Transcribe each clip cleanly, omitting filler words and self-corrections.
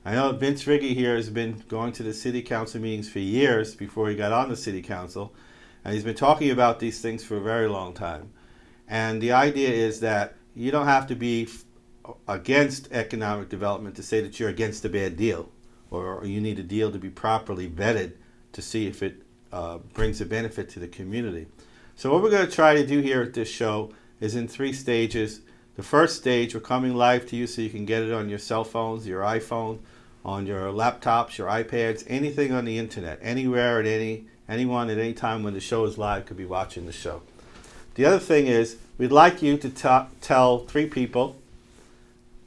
I know Vince Riggi here has been going to the city council meetings for years before he got on the city council, and he's been talking about these things for a very long time. And the idea is that you don't have to be against economic development to say that you're against a bad deal, or you need a deal to be properly vetted to see if it brings a benefit to the community. So what we're going to try to do here at this show is in 3 stages. The first stage, we're coming live to you so you can get it on your cell phones, your iPhone, on your laptops, your iPads, anything on the internet, anywhere, at anyone at any time when the show is live could be watching the show. The other thing is, we'd like you to tell 3 people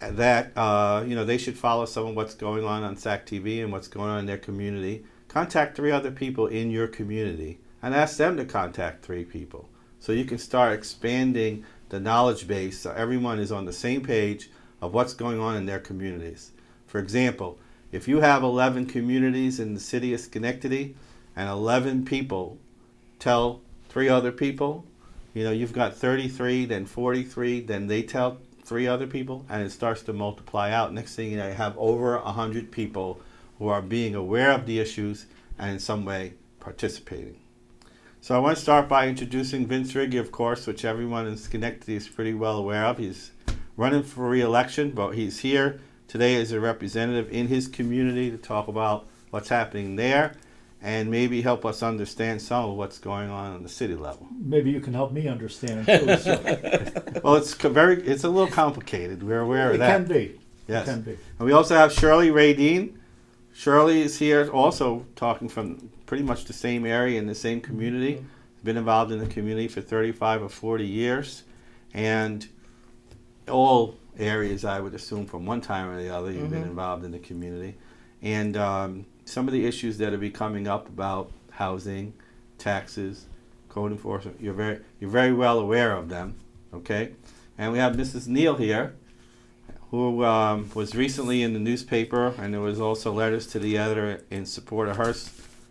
that they should follow some of what's going on SAC TV and what's going on in their community. Contact 3 other people in your community and ask them to contact 3 people, so you can start expanding the knowledge base so everyone is on the same page of what's going on in their communities. For example, if you have 11 communities in the city of Schenectady and 11 people tell 3 other people, you've got 33, then 43, then they tell 3 other people, and it starts to multiply out. Next thing you know, you have over 100 people who are being aware of the issues and in some way participating. So I want to start by introducing Vince Riggi, of course, which everyone in Schenectady is pretty well aware of. He's running for re-election, but he's here today as a representative in his community to talk about what's happening there and maybe help us understand some of what's going on the city level. Maybe you can help me understand too. So. Well, it's a little complicated. We're aware of that. It can be. Yes. It can be. And we also have Shirley Radine. Shirley is here also talking from pretty much the same area in the same community. Mm-hmm. Been involved in the community for 35 or 40 years. And all areas, I would assume, from one time or the other, you've been involved in the community. And some of the issues that will be coming up about housing, taxes, code enforcement, you're very well aware of them, okay? And we have Mrs. Neal here, who was recently in the newspaper, and there was also letters to the editor in support of her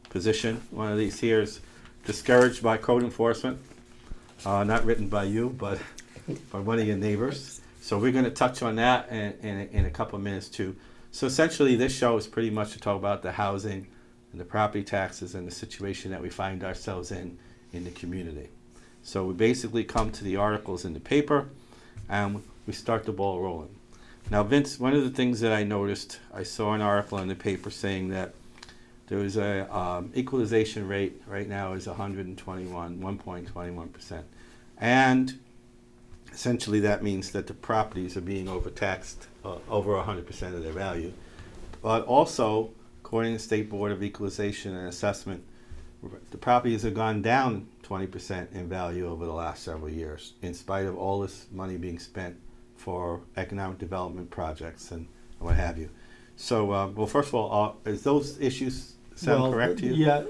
position. One of these here is discouraged by code enforcement, not written by you, but by one of your neighbors. So we're going to touch on that in a couple of minutes too. So essentially this show is pretty much to talk about the housing and the property taxes and the situation that we find ourselves in the community. So we basically come to the articles in the paper and we start the ball rolling. Now Vince, one of the things that I noticed, I saw an article in the paper saying that there was a equalization rate right now is 1.21%. And essentially that means that the properties are being overtaxed over 100% of their value. But also, according to the State Board of Equalization and Assessment, the properties have gone down 20% in value over the last several years, in spite of all this money being spent for economic development projects and what have you. So, well, first of all, is those issues sound correct to you? Yeah,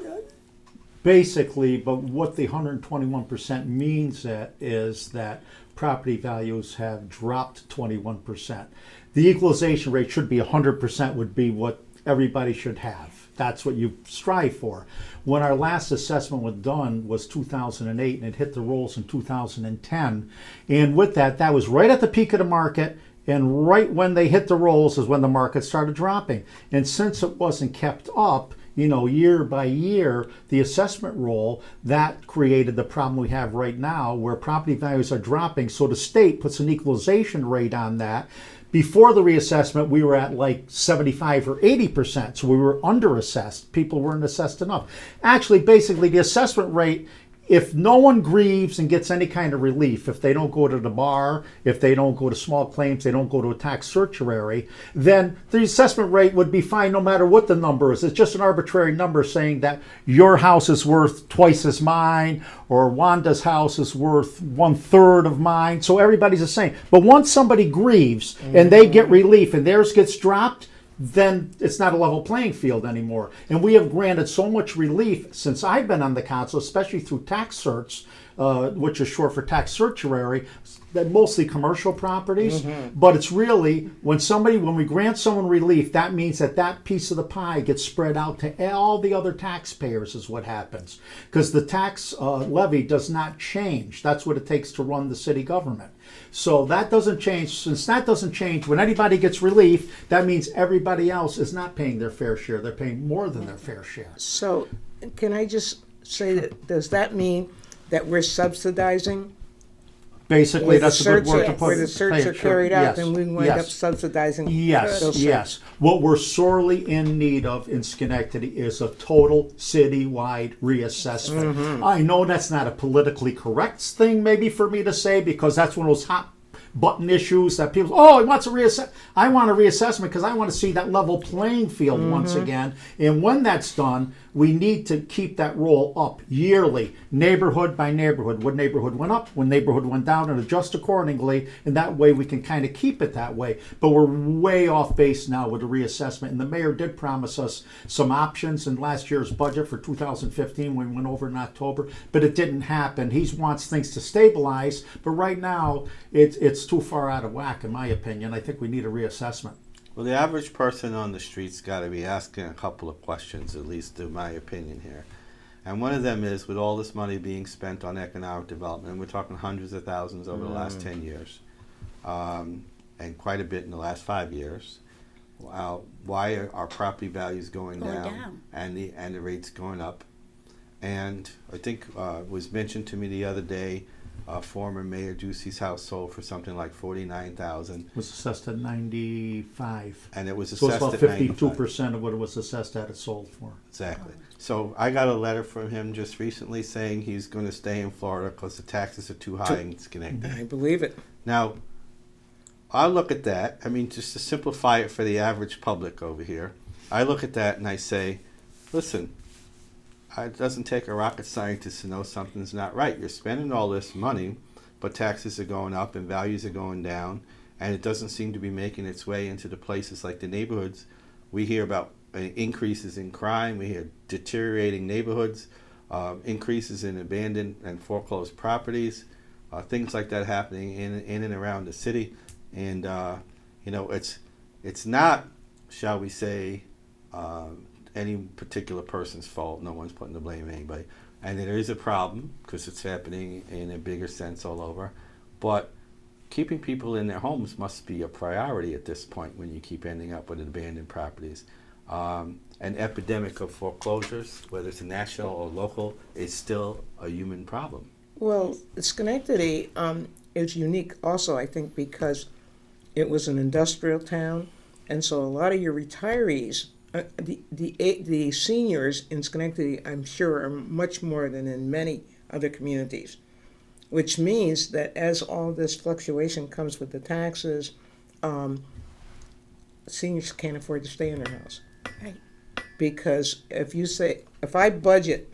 basically, but what the 121% means is that property values have dropped 21%. The equalization rate should be 100%, would be what everybody should have. That's what you strive for. When our last assessment was done was 2008, and it hit the rolls in 2010. And with that was right at the peak of the market, and right when they hit the rolls is when the market started dropping. And since it wasn't kept up, year by year, the assessment roll, that created the problem we have right now where property values are dropping. So the state puts an equalization rate on that. Before the reassessment, we were at like 75 or 80%. So we were under-assessed. People weren't assessed enough. Actually, basically, the assessment rate, if no one grieves and gets any kind of relief, if they don't go to the bar, if they don't go to small claims, they don't go to a tax certiorari, then the assessment rate would be fine no matter what the number is. It's just an arbitrary number saying that your house is worth twice as mine, or Wanda's house is worth 1/3 of mine. So everybody's the same. But once somebody grieves and they get relief and theirs gets dropped, then it's not a level playing field anymore. And we have granted so much relief since I've been on the council, especially through tax certs, which is short for tax certiorari, that mostly commercial properties. But it's really when we grant someone relief, that means that piece of the pie gets spread out to all the other taxpayers is what happens, because the tax levy does not change. That's what it takes to run the city government. So that doesn't change. Since that doesn't change, when anybody gets relief, that means everybody else is not paying their fair share. They're paying more than their fair share. So can I just say that, does that mean that we're subsidizing? Basically, that's a good word to put Where the certs are carried out, then we wind up subsidizing. Yes, those certs. yes. What we're sorely in need of in Schenectady is a total citywide reassessment. I know that's not a politically correct thing maybe for me to say, because that's one of those hot button issues that people, he wants a reassessment. I want a reassessment because I want to see that level playing field once again. And when that's done, we need to keep that roll up yearly, neighborhood by neighborhood. What neighborhood went up, when neighborhood went down, and adjust accordingly. And that way we can kind of keep it that way. But we're way off base now with the reassessment. And the mayor did promise us some options in last year's budget for 2015 when we went over in October, but it didn't happen. He wants things to stabilize, but right now it's too far out of whack, in my opinion. I think we need a reassessment. Well, the average person on the street's got to be asking a couple of questions, at least in my opinion here. And one of them is, with all this money being spent on economic development, and we're talking hundreds of thousands over the last 10 years, and quite a bit in the last 5 years, why are our property values going down and the rates going up? And I think it was mentioned to me the other day, former Mayor Ducey's house sold for something like $49,000. It was assessed at 95. And it was So it's assessed about at 52% of what it was assessed at it sold for. Exactly. So I got a letter from him just recently saying he's going to stay in Florida because the taxes are too high in Schenectady. I believe it. Now, I look at that, I mean, just to simplify it for the average public over here, I look at that and I say, listen, it doesn't take a rocket scientist to know something's not right. You're spending all this money, but taxes are going up and values are going down, and it doesn't seem to be making its way into the places like the neighborhoods. We hear about increases in crime, we hear deteriorating neighborhoods, increases in abandoned and foreclosed properties, things like that happening in and around the city. And it's not, shall we say, any particular person's fault. No one's putting the blame on anybody. And there is a problem because it's happening in a bigger sense all over. But keeping people in their homes must be a priority at this point when you keep ending up with abandoned properties. An epidemic of foreclosures, whether it's national or local, is still a human problem. Well, Schenectady is unique also, I think, because it was an industrial town, and so a lot of your retirees, the seniors in Schenectady, I'm sure, are much more than in many other communities, which means that as all this fluctuation comes with the taxes, seniors can't afford to stay in their house. Right. Because if I budget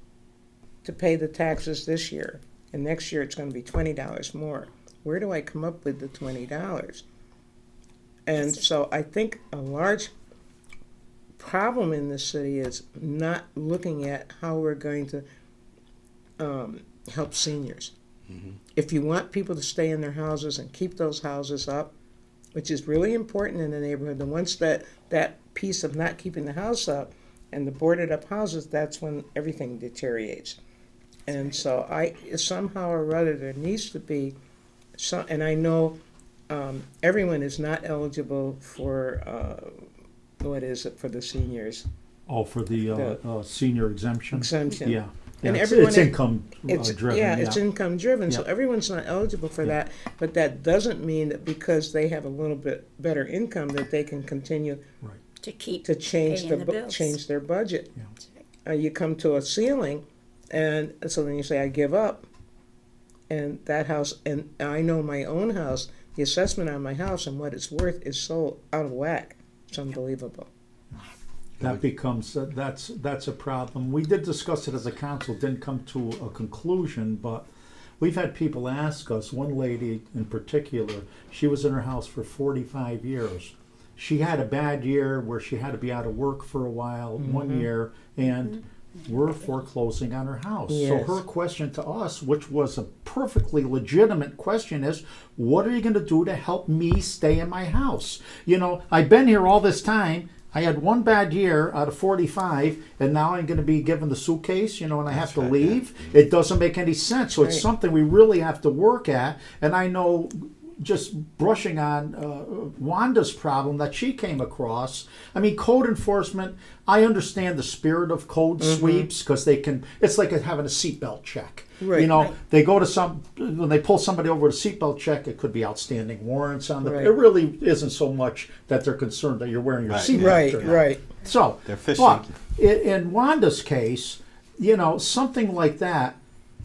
to pay the taxes this year, and next year it's going to be $20 more, where do I come up with the $20? And so I think a large problem in this city is not looking at how we're going to help seniors. Mm-hmm. If you want people to stay in their houses and keep those houses up, which is really important in the neighborhood, and once that piece of not keeping the house up and the boarded up houses, that's when everything deteriorates. And so somehow or other there needs to be some, and I know everyone is not eligible for what is it for the seniors? Oh, for the senior exemption? Exemption. Yeah. And It's everyone, income driven. Yeah, it's income driven, so Yeah. everyone's not eligible for that. But that doesn't mean that because they have a little bit better income that they can continue Right. To keep to change paying the bills. change their budget. Yeah. You come to a ceiling, and so then you say, I give up. And that house, and I know my own house, the assessment on my house and what it's worth is so out of whack. It's unbelievable. That becomes, that's a problem. We did discuss it as a council, didn't come to a conclusion, but we've had people ask us, one lady in particular, she was in her house for 45 years. She had a bad year where she had to be out of work for a while, one year, and we're foreclosing on her house. Yes. So her question to us, which was a perfectly legitimate question, is, what are you going to do to help me stay in my house? You know, I've been here all this time. I had one bad year out of 45, and now I'm going to be given the suitcase, you know, and I have to right, leave. It doesn't make any sense. So it's Right. something we really have to work at. And I know, just brushing on Wanda's problem that she came across. I mean, code enforcement, I understand the spirit of code sweeps, because they can, it's like having a seatbelt check. Right. You know, Right. they go to when they pull somebody over with a seatbelt check, it could be outstanding warrants on the, Right. it really isn't so much that they're concerned that you're wearing your Right. seatbelt. Right, or not. right. So, They're fishing. but in Wanda's case, you know, something like that,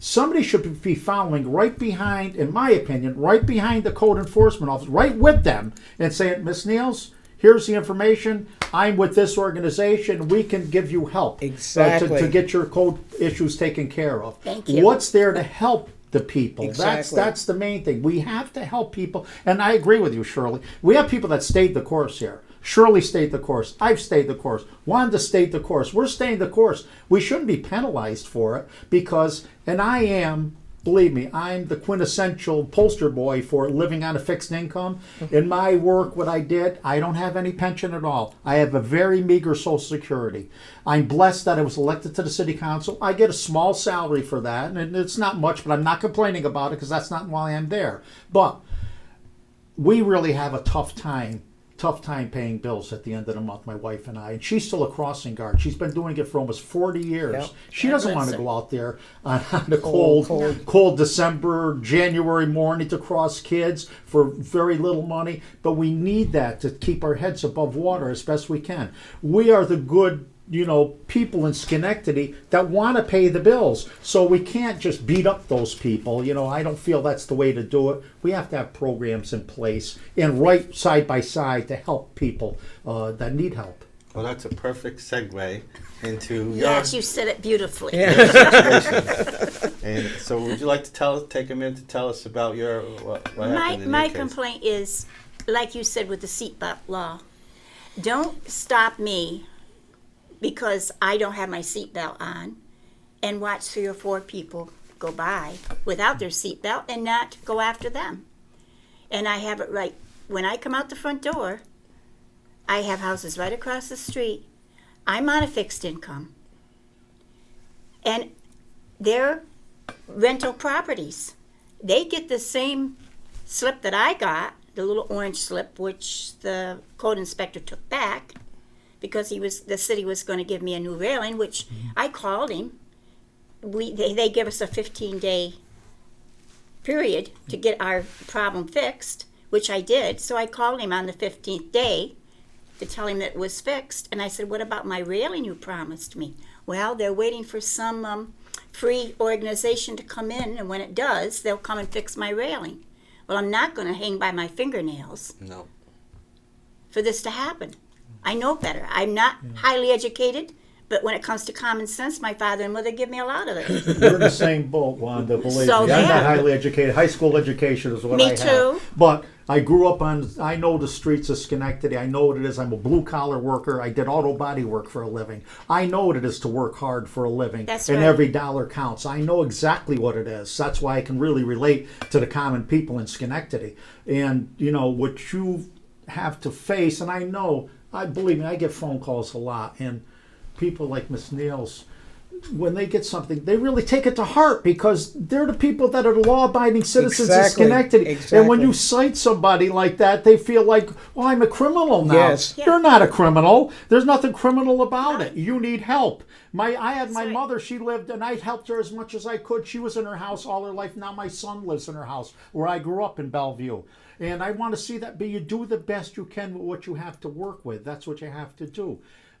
somebody should be following right behind, in my opinion, right behind the code enforcement office, right with them, and saying, Miss Niels, here's the information. I'm with this organization. We can give you help Exactly. to get your code issues taken care of. Thank you. What's there to help the people? Exactly. That's the main thing. We have to help people, and I agree with you, Shirley. We have people that stayed the course here. Shirley stayed the course. I've stayed the course. Wanda stayed the course. We're staying the course. We shouldn't be penalized for it because, and I am, believe me, I'm the quintessential poster boy for living on a fixed income. In my work, what I did, I don't have any pension at all. I have a very meager Social Security. I'm blessed that I was elected to the city council. I get a small salary for that, and it's not much, but I'm not complaining about it because that's not why I'm there. But we really have a tough time paying bills at the end of the month, my wife and I. And she's still a crossing guard. She's been doing it for almost 40 years. Yep. She God doesn't bless want to her. go out there on a Cold, cold December, January morning to cross kids for very little money. But we need that to keep our heads above water as best we can. We are the good, you know, people in Schenectady that want to pay the bills. So we can't just beat up those people. You know, I don't feel that's the way to do it. We have to have programs in place and right side by side to help people that need help. Well, that's a perfect segue into Yes, you said it beautifully. your situation. And so, would you like to take a minute to tell us about what happened in My your case? complaint is, like you said with the seatbelt law, don't stop me because I don't have my seatbelt on and watch 3 or 4 people go by without their seatbelt and not go after them. And I have it right. When I come out the front door, I have houses right across the street. I'm on a fixed income. And they're rental properties. They get the same slip that I got, the little orange slip, which the code inspector took back because the city was going to give me a new railing, which I called him. They give us a 15-day period to get our problem fixed, which I did. So I called him on the 15th day to tell him that it was fixed. And I said, what about my railing you promised me? Well, they're waiting for some free organization to come in, and when it does, they'll come and fix my railing. Well, I'm not going to hang by my fingernails No. for this to happen. I know better. I'm not highly educated, but when it comes to common sense, my father and mother give me a lot of it. We're in the same boat, Wanda, believe So me. I'm not there. highly educated. High school education is what Me I have. too. But I grew up I know the streets of Schenectady. I know what it is. I'm a blue-collar worker. I did auto body work for a living. I know what it is to work hard for a living. That's and right. every dollar counts. I know exactly what it is. That's why I can really relate to the common people in Schenectady. And, you know, what you have to face, and believe me, I get phone calls a lot, and people like Miss Niels, when they get something, they really take it to heart because they're the people that are the law-abiding citizens Exactly, of Schenectady. And when exactly. you cite somebody like that, they feel like, well, I'm a criminal now. Yes. Yeah. You're not a criminal. There's nothing criminal about it. You need help. I had my right. mother, she lived, and I helped her as much as I could. She was in her house all her life. Now my son lives in her house where I grew up in Bellevue. And I want to see that, but you do the best you can with what you have to work with. That's what you have to do.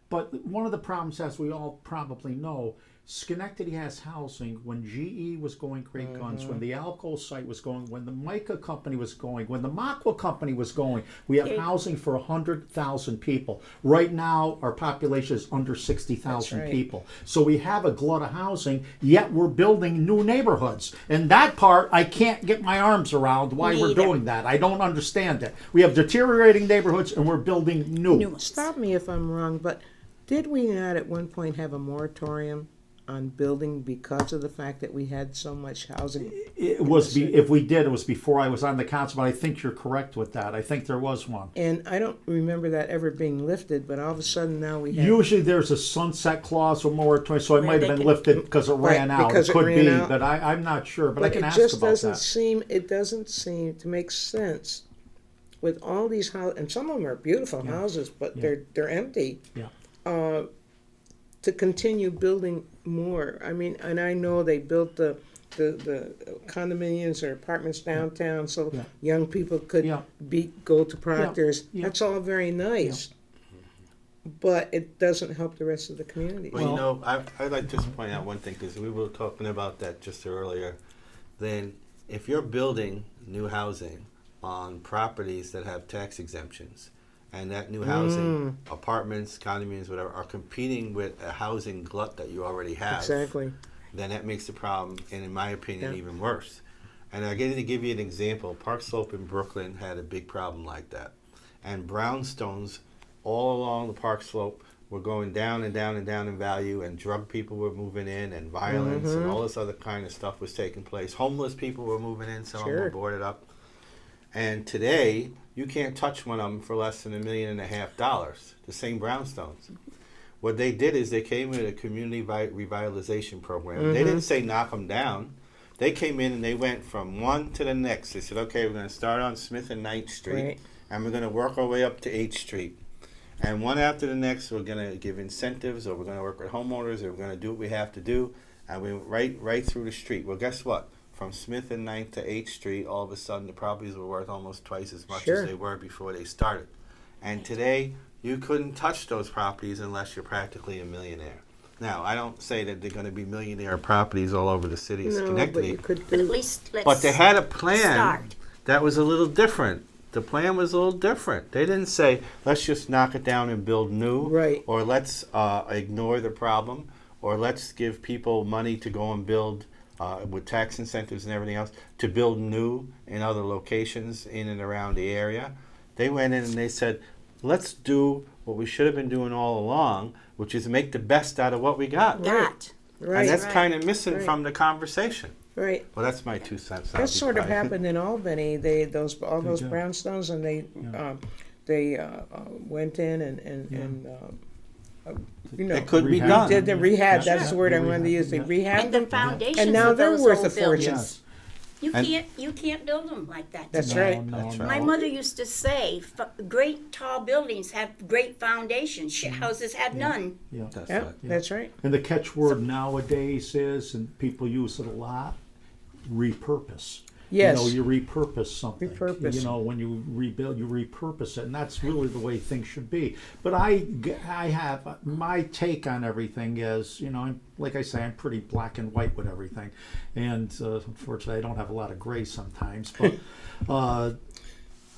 But one of the problems, as we all probably know, Schenectady has housing when GE was going great guns, when the Alco site was going, when the Mica company was going, when the Makwa company was going. We have housing for 100,000 people. Right now, our population is under 60,000 That's right. people. So we have a glut of housing, yet we're building new neighborhoods. And that part, I can't get my arms around why we're Neither. doing that. I don't understand it. We have deteriorating neighborhoods and we're building new. New ones. Stop me if I'm wrong, but did we not at one point have a moratorium on building because of the fact that we had so much housing? It was if we did, it was before I was on the council, but I think you're correct with that. I think there was one. And I don't remember that ever being lifted, but all of a sudden now we have. Usually there's a sunset clause or moratorium, so it might have been lifted because it Right, ran out. because It it could ran be, out. but I'm not sure. But I But can it ask just about doesn't that. seem, it doesn't seem to make sense with all these houses, and some of them are beautiful houses, but they're empty. Yeah. To continue building more. I mean, and I know they built the condominiums or apartments downtown so Yeah. young people could Yeah. go to Proctor's. Yeah. That's all very nice. But it doesn't help the rest of the community. Well, you know, I'd like to just point out one thing, because we were talking about that just earlier. Then, if you're building new housing on properties that have tax exemptions, and that new housing, apartments, condominiums, whatever, are competing with a housing glut that you already have, Exactly. then that makes the problem, and in my opinion, Yeah. even worse. And I'm going to give you an example. Park Slope in Brooklyn had a big problem like that. And brownstones all along the Park Slope were going down and down and down in value, and drug people were moving in, and violence and all this other kind of stuff was taking place. Homeless people were moving in, some of them were Sure. boarded up. And today, you can't touch one of them for less than $1.5 million, the same brownstones. What they did is they came with a community revitalization program. They didn't say knock them down. They came in and they went from one to the next. They said, okay, we're going to start on Smith and 9th Street, Right. and we're going to work our way up to 8th Street. And one after the next, we're going to give incentives, or we're going to work with homeowners, or we're going to do what we have to do. And we went right through the street. Well, guess what? From Smith and 9th to 8th Street, all of a sudden the properties were worth almost twice as much Sure. as they were before they started. And today, you couldn't touch those properties unless you're practically a millionaire. Now, I don't say that they're going to be millionaire properties all over the city of No, but Schenectady, you could But at do. least let's but they had a plan start. that was a little different. The plan was a little different. They didn't say, let's just knock it down and build new, Right. or let's ignore the problem, or let's give people money to go and build with tax incentives and everything else, to build new in other locations in and around the area. They went in and they said, let's do what we should have been doing all along, which is make the best out of what we got. Got. Right. And that's Right. kind of missing Right. from the conversation. Right. Well, that's my 2 cents. I'll That be sort of quiet. happened in Albany. All those did. brownstones, and they went in and you know, It could be Rehab. done. did the rehab. Yeah. That's the word I wanted to use. They Yeah. rehabbed And the them, foundations and now of they're those worth old a fortune. buildings. You And- can't build them like that. That's today. right. No, no. My mother used to say, great tall buildings have great foundations. Shit houses have none. Yeah. That's Yep, right. that's right. And the catchword nowadays is, and people use it a lot, repurpose. Yes. You know, you repurpose something. Repurpose. You know, when you rebuild, you repurpose it, and that's really the way things should be. But I have my take on everything is, you know, like I say, I'm pretty black and white with everything, and unfortunately, I don't have a lot of gray sometimes. But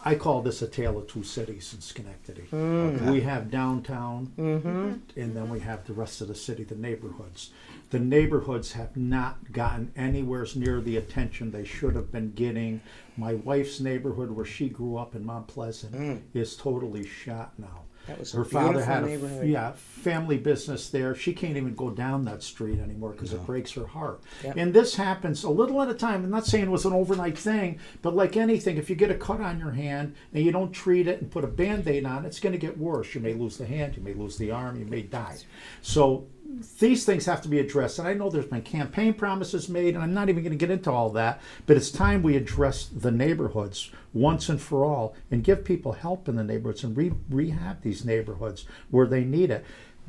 I call this a tale of two cities in Schenectady. We have downtown, and then we have the rest of the city, the neighborhoods. The neighborhoods have not gotten anywhere near the attention they should have been getting. My wife's neighborhood, where she grew up in Mount Pleasant, is totally shot now. That was a Her father beautiful had neighborhood. family business there. She can't even go down that street anymore because it breaks her heart. Yep. And this happens a little at a time. I'm not saying it was an overnight thing, but like anything, if you get a cut on your hand and you don't treat it and put a Band-Aid on it, it's going to get worse. You may lose the hand, you may lose the arm, you may die. So these things have to be addressed. And I know there's been campaign promises made, and I'm not even going to get into all that, but it's time we address the neighborhoods once and for all and give people help in the neighborhoods and rehab these neighborhoods where they need it.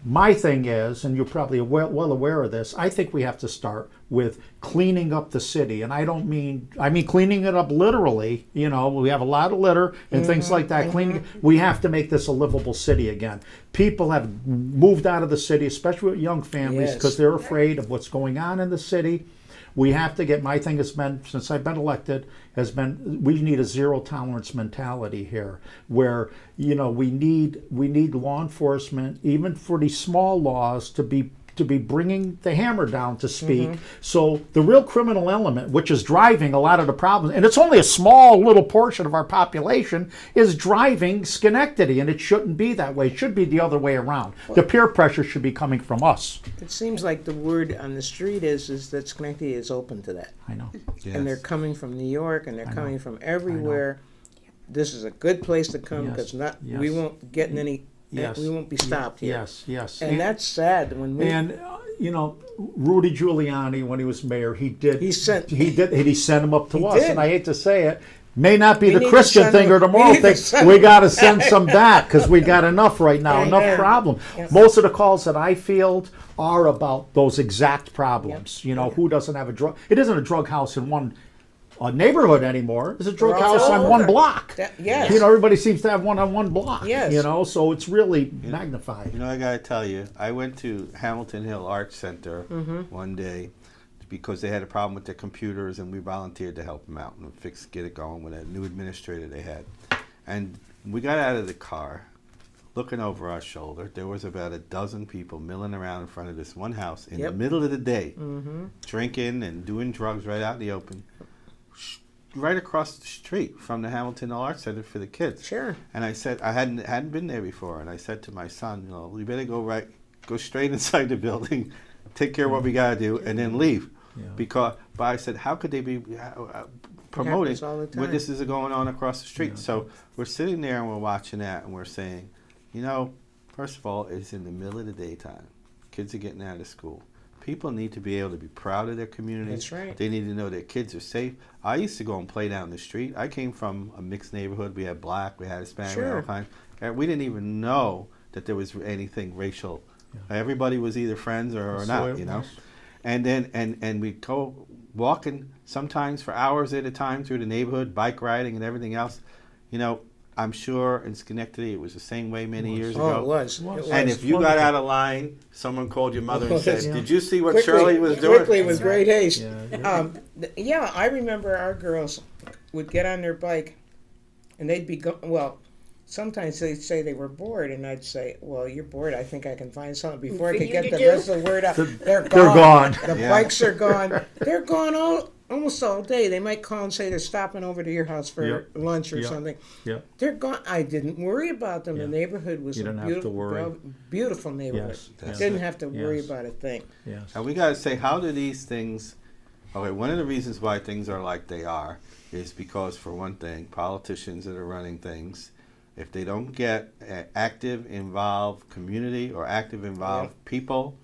My thing is, and you're probably well aware of this, I think we have to start with cleaning up the city. And I mean cleaning it up literally. You know, we have a lot of litter and things like that. Cleaning. We have to make this a livable city again. People have moved out of the city, especially with young families, Yes. because they're afraid of what's going on in the city. We have to get, my thing has been, since I've been elected, has been, we need a zero tolerance mentality here, where, you know, we need law enforcement, even for these small laws, to be to be bringing the hammer down, to speak. So the real criminal element, which is driving a lot of the problems, and it's only a small little portion of our population, is driving Schenectady, and it shouldn't be that way. It should be the other way around. The peer pressure should be coming from us. It seems like the word on the street is that Schenectady is open to that. I know. Yes. And they're coming from New York, and they're coming from everywhere. This is a good place to come Yes, because yes. we won't get in any. Yes. We won't be stopped here. Yes, yes. And that's sad when we. And you know, Rudy Giuliani, when he was mayor, he sent him up to He us. did. And I hate to say it, may not be We the need to Christian send thing him- or the we moral need to thing. send We him- got to send some back because we got enough right now, enough Amen. problem. Yes. Most of the calls that I field are about those exact problems. You know, who doesn't have a drug? It isn't a drug house in one neighborhood anymore. It's a drug all house on over. one block. Yes. You know, everybody seems to have one on one block. Yes. You know, so it's really magnified. You know, I gotta tell you, I went to Hamilton Hill Arts Center one day because they had a problem with their computers, and we volunteered to help them out and get it going with a new administrator they had. And we got out of the car, looking over our shoulder. There was about a dozen people milling around in front of this one house in the middle of the day, drinking and doing drugs right out in the open, right across the street from the Hamilton Hill Arts Center for the kids. Sure. And I said, I hadn't been there before, and I said to my son, you know, we better go straight inside the building, take care of what we gotta do, and then leave. Yeah. But I said, how could they be promoting happens all the time. when this is going on across the street? So we're sitting there and we're watching that, and we're saying, you know, first of all, it's in the middle of the daytime. Kids are getting out of school. People need to be able to be proud of their communities. That's right. They need to know their kids are safe. I used to go and play down the street. I came from a mixed neighborhood. We had black, we had Hispanic, we had all Sure. kinds. And we didn't even know that there was anything racial. Everybody was either friends or So not, it you know. was. And then and we'd go walking sometimes for hours at a time through the neighborhood, bike riding and everything else. You know, I'm sure in Schenectady it was the same way many years Oh, ago. it was. It was. And if you got Wonderful. out of line, someone called your mother and said, Yeah. "Did you see what Quickly, Shirley was doing?" Quickly, with great haste. Yeah, Yeah, I remember our girls would get on their bike, and they'd be well. Sometimes they'd say they were bored, and I'd say, "Well, you're bored. I think I can find something." Before I For could you get to the do. rest of the word out, they're gone. The Yeah. bikes are gone. They're gone almost all day. They might call and say they're stopping over to your house for Yep. lunch or Yep. something. Yeah. They're gone. I didn't worry about them. Yeah. The neighborhood was You a didn't have to beautiful, worry. beautiful neighborhood. Yes, yes. Didn't have to worry Yes. about a thing. Yes. And we got to say, how do these things? Okay, one of the reasons why things are like they are is because, for one thing, politicians that are running things, if they don't get active, involved community or active, involved people,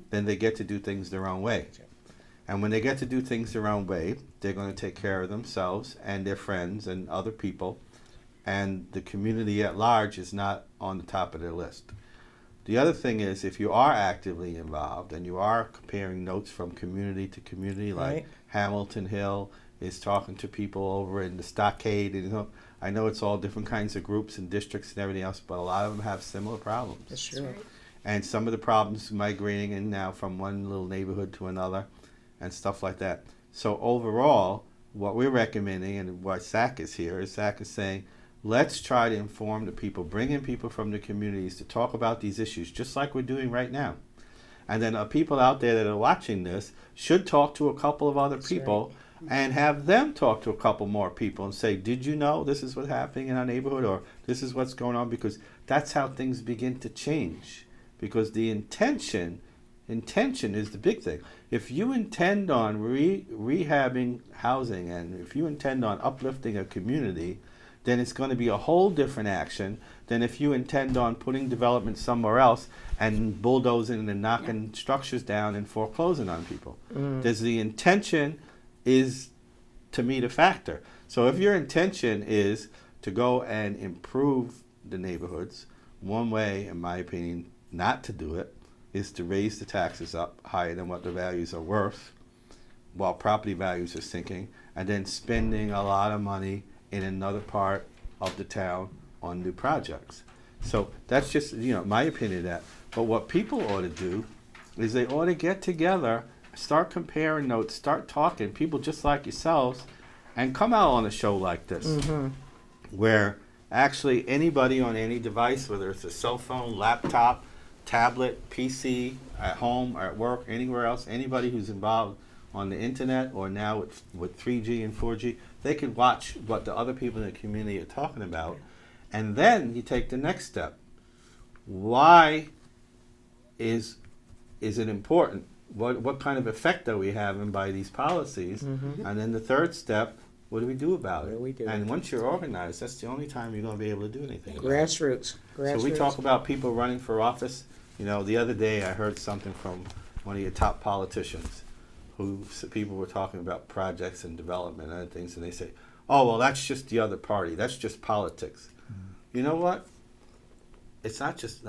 then they get to do things their own way. And when they get to do things their own way, they're going to take care of themselves and their friends and other people, and the community at large is not on the top of their list. The other thing is, if you are actively involved and you are comparing notes from community to community, like Right. Hamilton Hill is talking to people over in the Stockade, and, you know, I know it's all different kinds of groups and districts and everything else, but a lot of them have similar problems. That's true. And some of the problems migrating in now from one little neighborhood to another and stuff like that. So overall, what we're recommending, and why SAC is here, is SAC is saying, let's try to inform the people, bring in people from the communities to talk about these issues, just like we're doing right now. And then people out there that are watching this should talk to a couple of other people and have them talk to a couple more people and say, did you know this is what's happening in our neighborhood, or this is what's going on? Because that's how things begin to change. Because the intention is the big thing. If you intend on rehabbing housing, and if you intend on uplifting a community, then it's going to be a whole different action than if you intend on putting development somewhere else and bulldozing and knocking structures down and foreclosing on people. There's the intention is, to me, the factor. So if your intention is to go and improve the neighborhoods, one way, in my opinion, not to do it is to raise the taxes up higher than what the values are worth while property values are sinking, and then spending a lot of money in another part of the town on new projects. So that's just, my opinion of that. But what people ought to do is they ought to get together, start comparing notes, start talking, people just like yourselves, and come out on a show like this, where actually anybody on any device, whether it's a cell phone, laptop, tablet, PC, at home, or at work, anywhere else, anybody who's involved on the internet or now with 3G and 4G, they can watch what the other people in the community are talking about. And then you take the next step. Why is it important? What kind of effect are we having by these policies? And then the third step, what do we do about it? What do we do? And once you're organized, that's the only time you're going to be able to do anything about it. Grassroots. So we talk about people running for office. You know, the other day I heard something from one of your top politicians people were talking about projects and development and other things, and they say, oh, well, that's just the other party. That's just politics. You know what? It's not just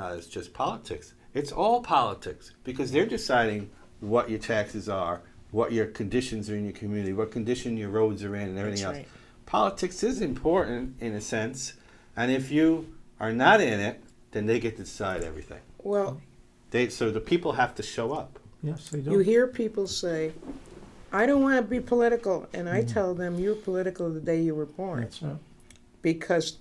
politics. It's all politics, because they're deciding what your taxes are, what your conditions are in your community, what condition your roads are in, and everything else. Right. Politics is important in a sense, and if you are not in it, then they get to decide everything. Well, So the people have to show up. Yes, they do. you hear people say, I don't want to be political. And I tell them, you're political the day you were born. That's it. Because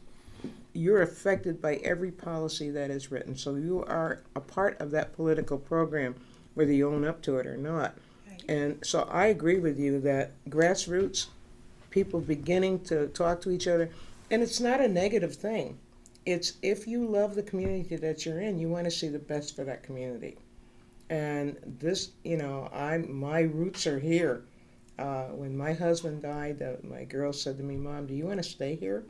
you're affected by every policy that is written. So you are a part of that political program, whether you own up to it or not. And so I agree with you that grassroots, people beginning to talk to each other, and it's not a negative thing. It's if you love the community that you're in, you want to see the best for that community. And this, my roots are here. When my husband died, my girl said to me, Mom, do you want to stay here?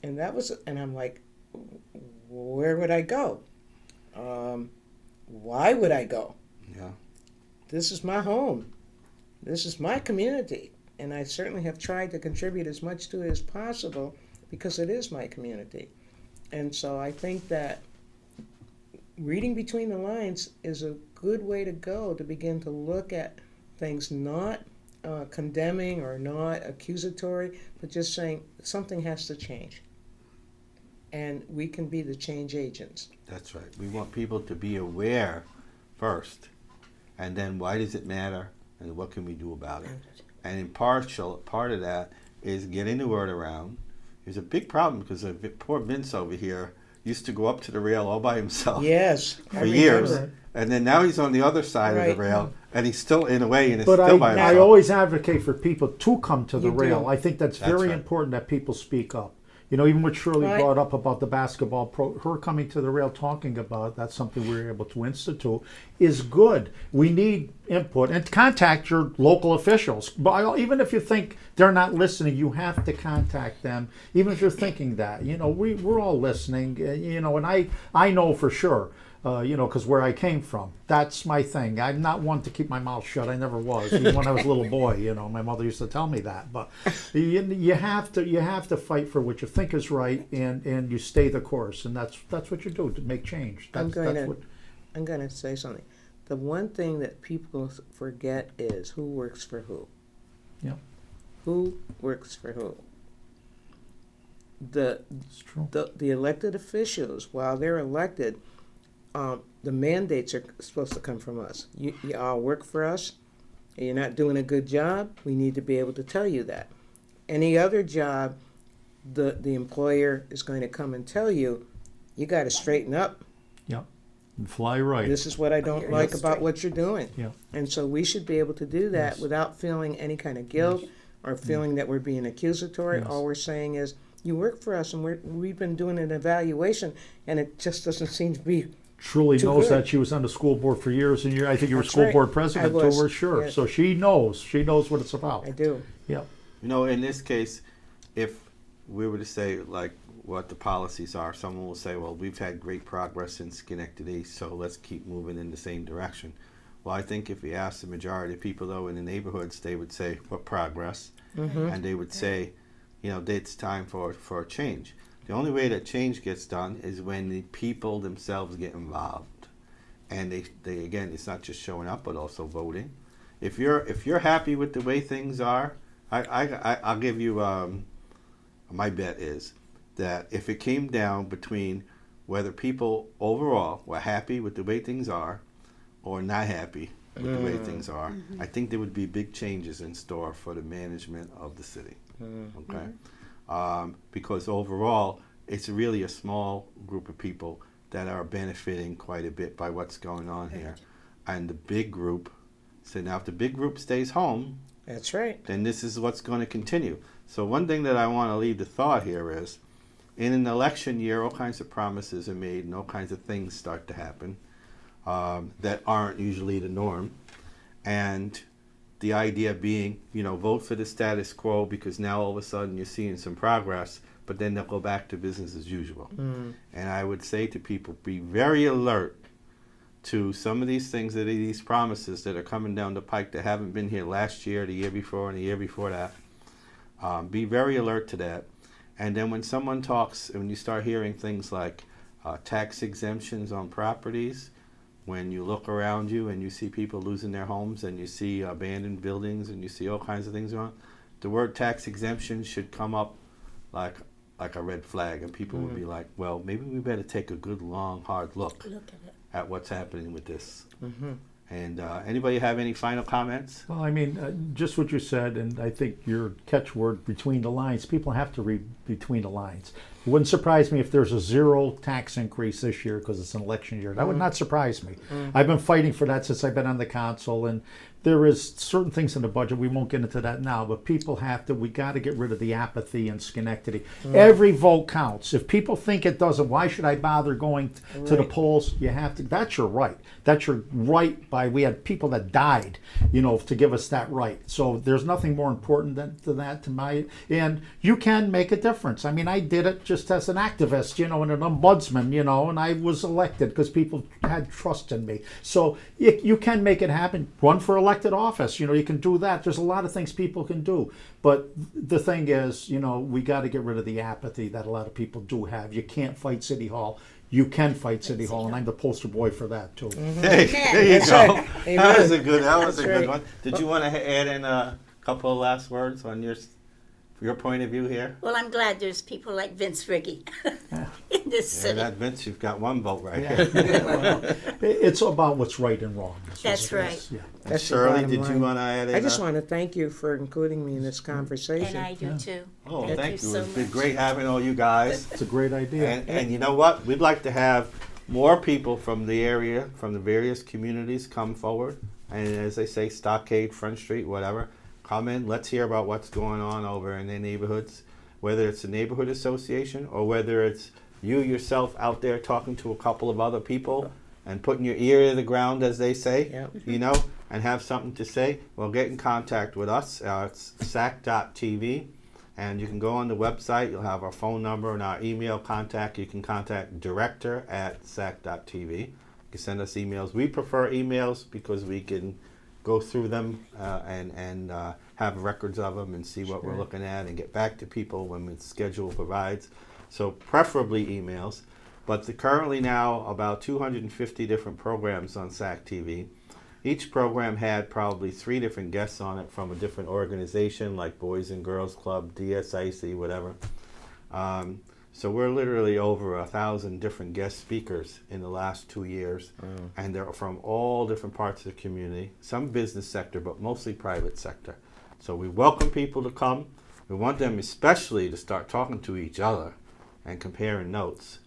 And I'm like, where would I go? Why would I go? Yeah. This is my home. This is my community. And I certainly have tried to contribute as much to it as possible because it is my community. And so I think that reading between the lines is a good way to go to begin to look at things, not condemning or not accusatory, but just saying something has to change. And we can be the change agents. That's right. We want people to be aware first, and then why does it matter, and what can we do about it? And part of that is getting the word around. There's a big problem because poor Vince over here used to go up to the rail all by himself Yes. for years, and then now he's on the other side of Right. the rail, and he's still in a way, and it's But still by I himself. always advocate for people to come to the You do. rail. I think that's That's very right. important that people speak up. Even what Shirley Right. brought up about the basketball her coming to the rail talking about that's something we were able to institute is good. We need input and contact your local officials. But even if you think they're not listening, you have to contact them. Even if you're thinking that, we're all listening. And I know for sure. Because where I came from, that's my thing. I'm not one to keep my mouth shut. I never was. Even when I was a little boy, my mother used to tell me that. But you have to fight for what you think is right, and you stay the course, and that's what you do to make change. I'm going to say something. The one thing that people forget is who works for who. Yeah. Who works for who? It's true. The elected officials, while they're elected, the mandates are supposed to come from us. You all work for us. You're not doing a good job. We need to be able to tell you that. Any other job, the employer is going to come and tell you, you got to straighten up. Yeah. And fly right. This is what I don't like about what you're doing. Yeah. And so we should be able to do that Yes. without feeling any kind of guilt or feeling that we're being accusatory. Yes. All we're saying is, you work for us, and we've been doing an evaluation, and it just doesn't seem to be. Truly Too knows good. that she was on the school board for years and years. I think you were That's school right. board president I too, was, we're sure. yes. So she knows what it's about. I do. Yeah. In this case, if we were to say like what the policies are, someone will say, well, we've had great progress in Schenectady, so let's keep moving in the same direction. Well, I think if we ask the majority of people, though, in the neighborhoods, they would say, what progress? And they would say, it's time for a change. The only way that change gets done is when the people themselves get involved. And they again, it's not just showing up, but also voting. If you're happy with the way things are, I'll give you my bet is that if it came down between whether people overall were happy with the way things are or not happy with the way things are, I think there would be big changes in store for the management of the city. Okay, because overall it's really a small group of people that are benefiting quite a bit by what's going on here. And the big group, so now if the big group stays home, That's right. then this is what's going to continue. So one thing that I want to leave the thought here is, in an election year, all kinds of promises are made and all kinds of things start to happen that aren't usually the norm. And the idea being, vote for the status quo because now all of a sudden you're seeing some progress, but then they'll go back to business as usual. And I would say to people, be very alert to some of these things, that are these promises that are coming down the pike that haven't been here last year, the year before, and the year before that. Be very alert to that. And then when someone talks, when you start hearing things like tax exemptions on properties, when you look around you and you see people losing their homes and you see abandoned buildings and you see all kinds of things around, the word tax exemption should come up like a red flag, and people would be like, well, maybe we better take a good, long, hard look at what's happening with this. And anybody have any final comments? Well, I mean, just what you said, and I think your catchword, between the lines, people have to read between the lines. It wouldn't surprise me if there's a 0 tax increase this year because it's an election year. That would not surprise me. I've been fighting for that since I've been on the council, and there is certain things in the budget, we won't get into that now, but we got to get rid of the apathy in Schenectady. Every vote counts. If people think it doesn't, why should I bother going to the polls? You have to. That's your right. That's your right. We had people that died, to give us that right. So there's nothing more important than that and you can make a difference. I mean, I did it just as an activist, and an ombudsman, and I was elected because people had trust in me. So you can make it happen. Run for elected office, you can do that. There's a lot of things people can do. But the thing is, we got to get rid of the apathy that a lot of people do have. You can't fight City Hall. You can fight City Hall, and I'm the poster boy for that too. Hey, there you go. Right. That was a good right. one. Did you want to add in a couple of last words on your point of view here? Well, I'm glad there's people like Vince Riggi in this Yeah, city. that Vince, you've got one vote right Yeah. here. Well, it's about what's right and wrong. That's right. Yeah. That's the Shirley, bottom did you line. want to add in? I just want to thank you for including me in this conversation. And I do too. Oh, Thank thank you you. so It's been much. great having all you guys. It's a great idea. And you know what? We'd like to have more people from the area, from the various communities, come forward. And as they say, Stockade, Front Street, whatever, come in. Let's hear about what's going on over in their neighborhoods, whether it's a neighborhood association or whether it's you yourself out there talking to a couple of other people and putting your ear to the ground, as they say, and have something to say. Well, get in contact with us. It's sac.tv. And you can go on the website. You'll have our phone number and our email contact. You can contact director@sac.tv. You can send us emails. We prefer emails because we can go through them and have records of them and see what we're looking at and get back to people when the schedule provides. So preferably emails. But currently now about 250 different programs on SAC TV. Each program had probably 3 different guests on it from a different organization like Boys and Girls Club, DSIC, whatever. So we're literally over 1,000 different guest speakers in the last 2 years. And they're from all different parts of the community, some business sector, but mostly private sector. So we welcome people to come. We want them especially to start talking to each other and comparing notes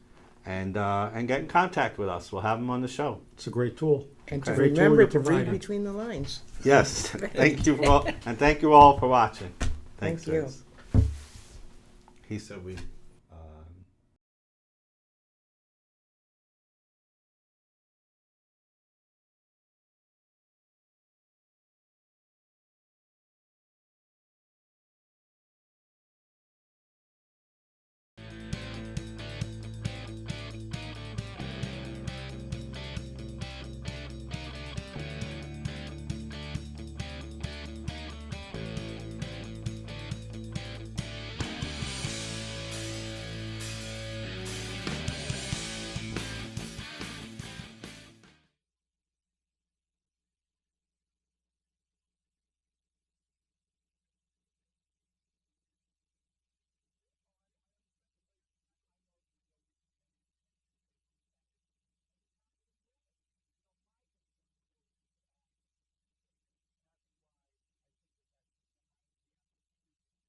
and get in contact with us. We'll have them on the show. It's a great tool. And to Great tool remember you're to read providing. between the lines. Yes, thank you all, and thank you all for watching. Thank you. Vince. He said we